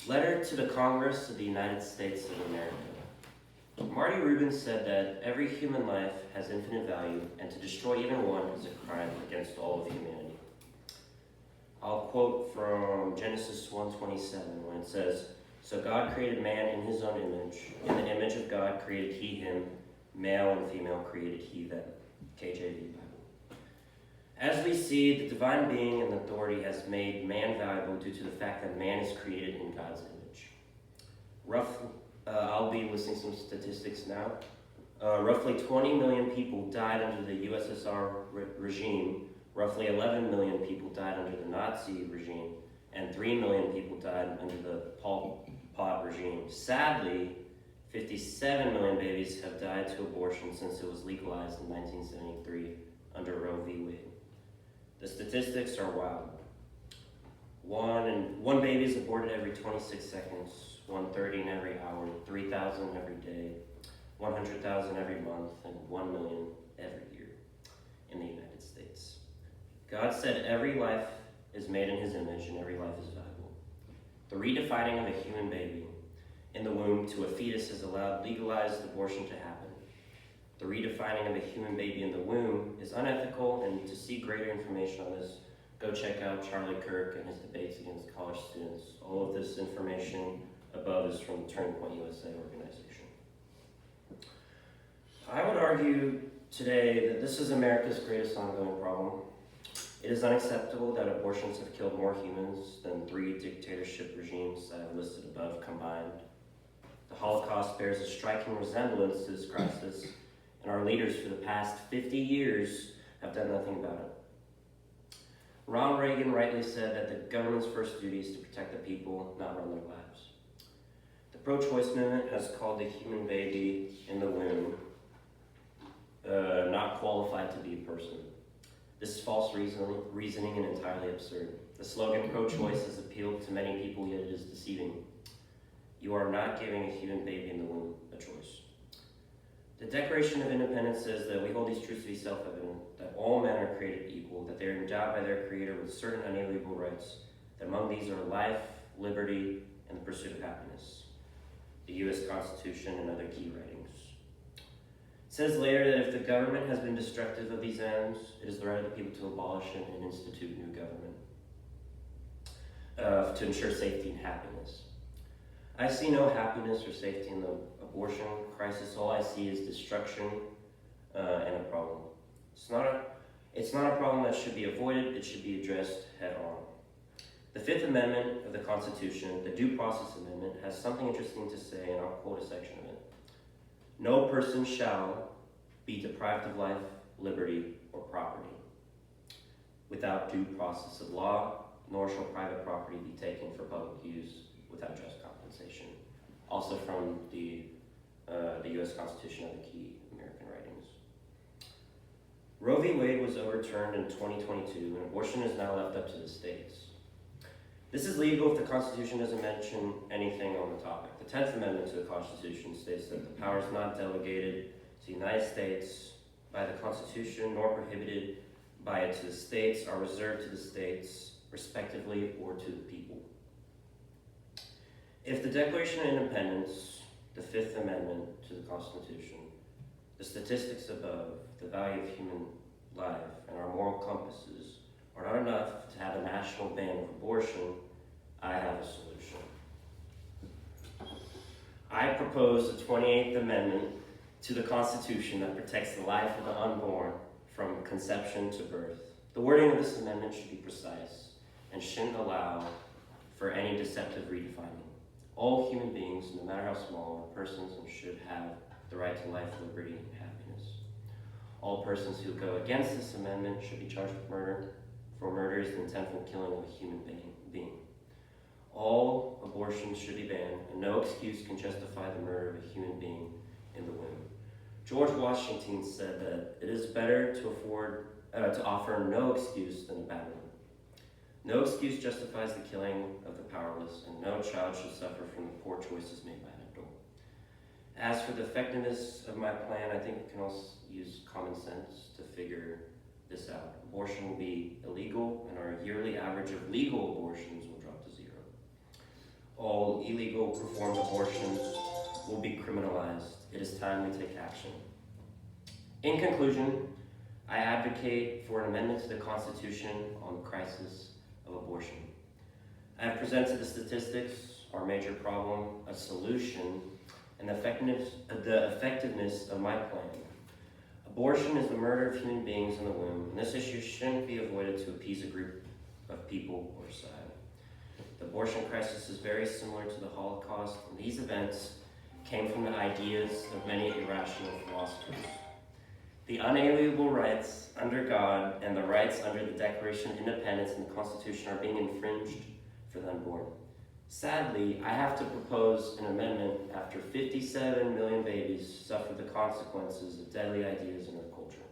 Letter to the Congress of the United States of America. Marty Rubin said that every human life has infinite value, and to destroy even one is a crime against all of humanity. I'll quote from Genesis 1:27 when it says, "So God created man in his own image. In the image of God created he him, male and female created he them." KJV Bible. As we see, the divine being and authority has made man valuable due to the fact that man is created in God's image. I'll be listing some statistics now. Roughly 20 million people died under the USSR regime. Roughly 11 million people died under the Nazi regime. And 3 million people died under the Pol Pot regime. Sadly, 57 million babies have died to abortion since it was legalized in 1973 under Roe v. Wade. The statistics are wild. One baby is aborted every 26 seconds, 130 in every hour, 3,000 every day, 100,000 every month, and 1 million every year in the United States. God said every life is made in his image and every life is valuable. The redefining of a human baby in the womb to a fetus has allowed legalized abortion to happen. The redefining of a human baby in the womb is unethical, and to see greater information on this, go check out Charlie Kirk and his debates against college students. All of this information above is from the Turning Point USA organization. I would argue today that this is America's greatest ongoing problem. It is unacceptable that abortions have killed more humans than 3 dictatorship regimes I have listed above combined. The Holocaust bears a striking resemblance to this crisis, and our leaders for the past 50 years have done nothing about it. Ronald Reagan rightly said that the government's first duty is to protect the people, not run their lives. The pro-choice movement has called the human baby in the womb not qualified to be a person. This is false reasoning and entirely absurd. The slogan pro-choice has appealed to many people, yet it is deceiving. You are not giving a human baby in the womb a choice. The Declaration of Independence says that we hold these truths to be self-evident, that all men are created equal, that they are endowed by their Creator with certain unalienable rights, that among these are life, liberty, and the pursuit of happiness. The U.S. Constitution and other key writings. It says later that if the government has been destructive of these ends, it is the right of the people to abolish it and institute new government to ensure safety and happiness. I see no happiness or safety in the abortion crisis. All I see is destruction and a problem. It's not a problem that should be avoided. It should be addressed head on. The Fifth Amendment of the Constitution, the Due Process Amendment, has something interesting to say, and I'll quote a section of it. No person shall be deprived of life, liberty, or property without due process of law, nor shall private property be taken for public use without just compensation. Also from the U.S. Constitution and the key American writings. Roe v. Wade was overturned in 2022, and abortion is now left up to the states. This is legal if the Constitution doesn't mention anything on the topic. The 10th Amendment to the Constitution states that the powers not delegated to the United States by the Constitution nor prohibited by it to the states are reserved to the states, respectively, or to the people. If the Declaration of Independence, the Fifth Amendment to the Constitution, the statistics above, the value of human life, and our moral compasses are not enough to have a national ban of abortion, I have a solution. I propose the 28th Amendment to the Constitution that protects the life of the unborn from conception to birth. The wording of this amendment should be precise and shouldn't allow for any deceptive redefining. All human beings, no matter how small, are persons and should have the right to life, liberty, and happiness. All persons who go against this amendment should be charged with murder, for murder is the intentful killing of a human being. All abortions should be banned, and no excuse can justify the murder of a human being in the womb. George Washington said that it is better to offer no excuse than a bad one. No excuse justifies the killing of the powerless, and no child should suffer from the poor choices made by an adult. As for the effectiveness of my plan, I think we can also use common sense to figure this out. Abortion will be illegal, and our yearly average of legal abortions will drop to 0. all illegal performed abortions will be criminalized. It is time we take action. In conclusion, I advocate for an amendment to the Constitution on the crisis of abortion. I have presented the statistics, our major problem, a solution, and the effectiveness of my plan. Abortion is the murder of human beings in the womb, and this issue shouldn't be avoided to appease a group of people or side. The abortion crisis is very similar to the Holocaust, and these events came from the ideas of many irrational philosophers. The unalienable rights under God and the rights under the Declaration of Independence and the Constitution are being infringed for the unborn. Sadly, I have to propose an amendment after 57 million babies suffer the consequences of deadly ideas in our culture.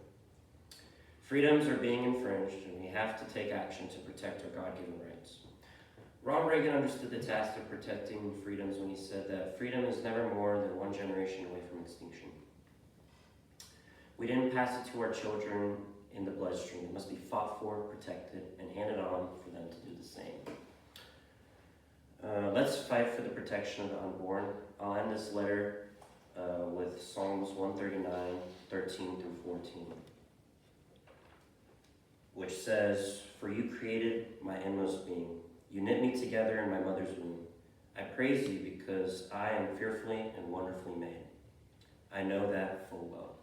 Freedoms are being infringed, and we have to take action to protect our God-given rights. Ronald Reagan understood the task of protecting freedoms when he said that freedom is never more than one generation away from extinction. We didn't pass it to our children in the bloodstream. It must be fought for, protected, and handed on for them to do the same. Let's fight for the protection of the unborn. I'll end this letter with Psalms 139, 13 through 14, which says, "For you created my inmost being. You knit me together in my mother's womb. I praise you because I am fearfully and wonderfully made. I know that full well."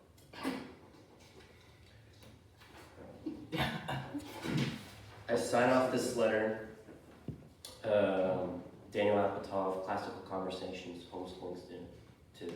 I sign off this letter, Daniel Apatow of Classical Conversations, Homeschooling Student 2.